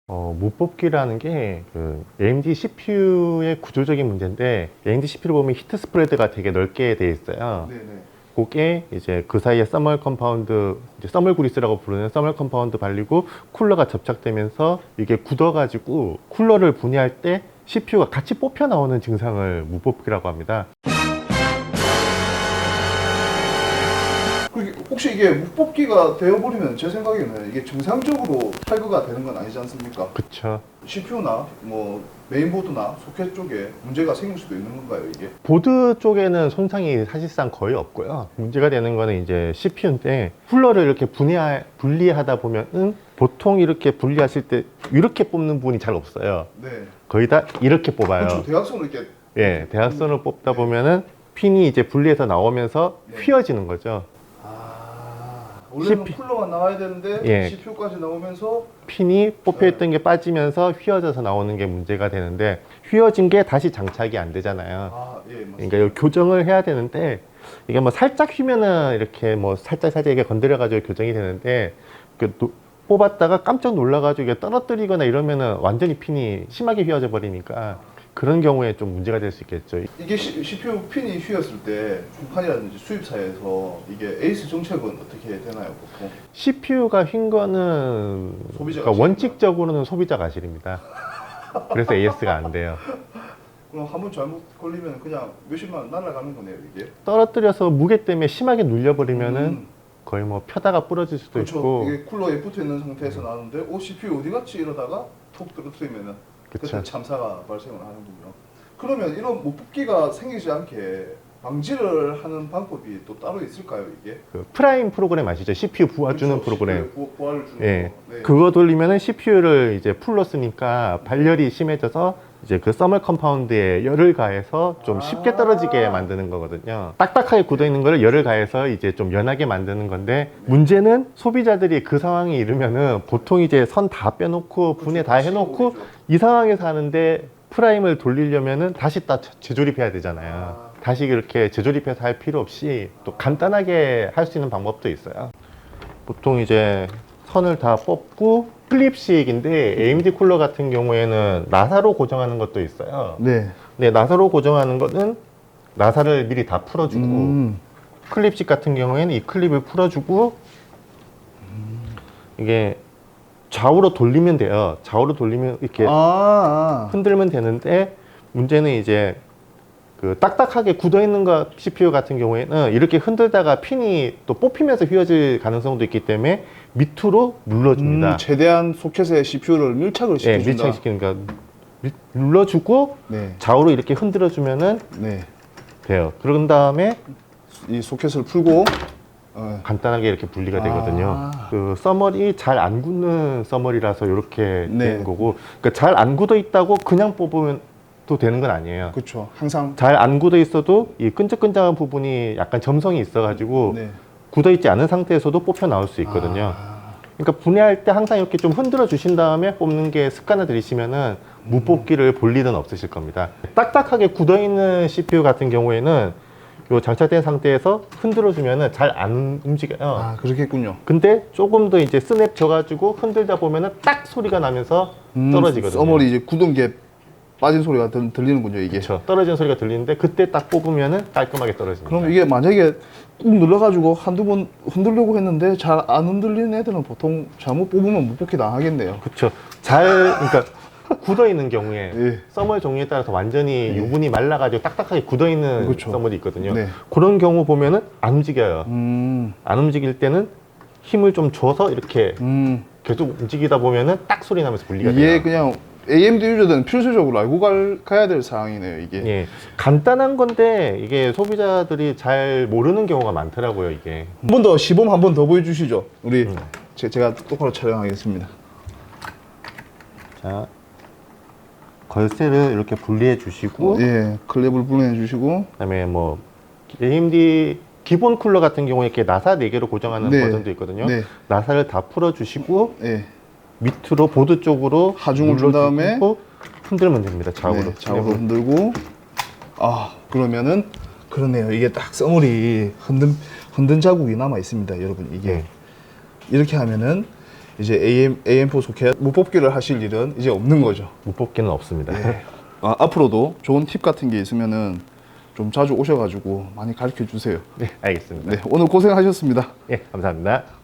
못 뽑기라는 게 AMD CPU의 구조적인 문제인데, AMD CPU를 보면 히트 스프레드가 되게 넓게 돼 있어요. 네네. 그게 이제 그 사이에 서멀 컴파운드, 이제 서멀 그리스라고 부르는 서멀 컴파운드 발리고 쿨러가 접착되면서 이게 굳어가지고 쿨러를 분해할 때 CPU가 같이 뽑혀 나오는 증상을 무뽑기라고 합니다. 혹시 이게 묵뽑기가 되어버리면 제 생각에는 이게 정상적으로 탈거가 되는 건 아니지 않습니까? 그쵸. CPU나 뭐 메인보드나 소켓 쪽에 문제가 생길 수도 있는 건가요, 이게? 보드 쪽에는 손상이 사실상 거의 없고요. 문제가 되는 거는 이제 CPU인데, 쿨러를 이렇게 분리하다 보면은 보통 이렇게 분리하실 때 이렇게 뽑는 부분이 잘 없어요. 네. 거의 다 이렇게 뽑아요. 그렇죠. 대각선으로 이렇게. 예, 대각선을 뽑다 보면은 핀이 이제 분리해서 나오면서 네. 휘어지는 거죠. 원래는 CPU 쿨러만 나와야 되는데 예. CPU까지 나오면서 핀이 뽑혀있던 게 빠지면서 휘어져서 나오는 게 문제가 되는데, 휘어진 게 다시 장착이 안 되잖아요. 예, 맞습니다. 그러니까 이 교정을 해야 되는데, 이게 뭐 살짝 휘면은 이렇게 뭐 살짝 이게 건드려가지고 교정이 되는데, 뽑았다가 깜짝 놀라가지고 이게 떨어뜨리거나 이러면은 완전히 핀이 심하게 휘어져 버리니까 그런 경우에 좀 문제가 될 수 있겠죠. 이게 CPU 핀이 휘었을 때 중판이라든지 수입사에서 이게 에이스 정책은 어떻게 되나요, 보통? CPU가 휜 거는 소비자 그러니까 가실인가요? 원칙적으로는 소비자 가실입니다. 그래서 AS가 안 돼요. 그럼 한번 잘못 걸리면 그냥 몇십만 원 날아가는 거네요, 이게? 떨어뜨려서 무게 때문에 심하게 눌려버리면은 음. 거의 뭐 펴다가 부러질 수도 그렇죠. 있고. 이게 쿨러에 붙어 있는 상태에서 나오는데, CPU 어디 갔지 이러다가 톡 떨어뜨리면은 그때 그쵸. 참사가 발생을 하는군요. 그러면 이런 못 뽑기가 생기지 않게 방지를 하는 방법이 또 따로 있을까요, 이게? 그 프라임 프로그램 아시죠? CPU 부하주는 그렇죠. 프로그램. CPU 보완을 주는 예. 거. 네. 그거 돌리면은 CPU를 이제 풀로 쓰니까 발열이 심해져서 이제 그 서멀 컴파운드에 열을 가해서 좀 쉽게 떨어지게 만드는 거거든요. 딱딱하게 굳어 있는 거를 열을 가해서 이제 좀 연하게 만드는 건데, 문제는 소비자들이 그 상황에 이르면은 보통 이제 선 다 빼놓고 분해 다 해놓고 이 상황에서 하는데, 프라임을 돌리려면은 다시 다 재조립해야 되잖아요. 다시 그렇게 재조립해서 할 필요 없이 또 간단하게 할 수 있는 방법도 있어요. 보통 이제 선을 다 뽑고 클립식인데, AMD 쿨러 같은 경우에는 나사로 고정하는 것도 있어요. 네. 근데 나사로 고정하는 거는 나사를 미리 다 풀어주고, 클립식 같은 경우에는 이 클립을 풀어주고, 이게 좌우로 돌리면 돼요. 좌우로 돌리면 이렇게 흔들면 되는데, 문제는 이제 그 딱딱하게 굳어 있는 거 CPU 같은 경우에는 이렇게 흔들다가 핀이 또 뽑히면서 휘어질 가능성도 있기 때문에 밑으로 눌러줍니다. 최대한 소켓에 CPU를 밀착을 예, 시켜준다. 밀착시키는 거 눌러주고 네. 좌우로 이렇게 흔들어주면은 네. 돼요. 그런 다음에 이 소켓을 풀고 간단하게 이렇게 분리가 되거든요. 그 써머리 잘 안 굳는 써머리라서 이렇게 네. 되는 거고, 그러니까 잘 안 굳어 있다고 그냥 뽑으면 또 되는 건 아니에요. 그렇죠. 항상 잘 안 굳어 있어도 이 끈적끈적한 부분이 약간 점성이 있어가지고 네. 굳어 있지 않은 상태에서도 뽑혀 나올 수 있거든요. 그러니까 분해할 때 항상 이렇게 좀 흔들어 주신 다음에 뽑는 게 습관을 들이시면은 무뽑기를 볼 일은 없으실 겁니다. 딱딱하게 굳어 있는 CPU 같은 경우에는 요 장착된 상태에서 흔들어 주면은 잘 안 움직여요. 그렇겠군요. 근데 조금 더 이제 스냅 져가지고 흔들다 보면은 딱 소리가 나면서 떨어지거든요. 써머리 이제 굳은 게 빠진 소리가 들리는군요, 이게. 그렇죠. 떨어지는 소리가 들리는데 그때 딱 뽑으면은 깔끔하게 떨어집니다. 그럼 이게 만약에 꾹 눌러가지고 한두 번 흔들려고 했는데 잘 안 흔들리는 애들은 보통 잘못 뽑으면 무뽑기 당하겠네요. 그렇죠. 그러니까 굳어 있는 경우에 예. 써멀 종류에 따라서 완전히 유분이 말라가지고 딱딱하게 굳어 있는 그렇죠. 써멀이 있거든요. 네. 그런 경우 보면은 안 움직여요. 안 움직일 때는 힘을 좀 줘서 이렇게 계속 움직이다 보면은 딱 소리 나면서 분리가 돼요. 이게 그냥 AMD 유저들은 필수적으로 알고 가야 될 사항이네요, 이게. 예, 간단한 건데 이게 소비자들이 잘 모르는 경우가 많더라고요, 이게. 한 번 더 시범 한 번 더 보여주시죠. 우리 제가 똑바로 촬영하겠습니다. 자, 걸쇠를 이렇게 분리해 주시고, 예, 클랩을 분해해 주시고. 그다음에 뭐 AMD 기본 쿨러 같은 경우에 이렇게 나사 4개로 고정하는 네. 버전도 있거든요. 네. 나사를 다 풀어 주시고 예. 밑으로 보드 쪽으로 하중을 준 다음에 흔들면 됩니다. 좌우로. 네, 좌우로 흔들고. 그러면은 그러네요. 이게 딱 써머리 흔든 자국이 남아 있습니다, 여러분. 이게 네. 이렇게 하면은 이제 AM4 소켓 무뽑기를 하실 일은 이제 없는 거죠. 무뽑기는 없습니다. 앞으로도 좋은 팁 같은 게 있으면은 좀 자주 오셔가지고 많이 가르쳐 주세요. 네, 알겠습니다. 네, 오늘 고생하셨습니다. 예, 감사합니다.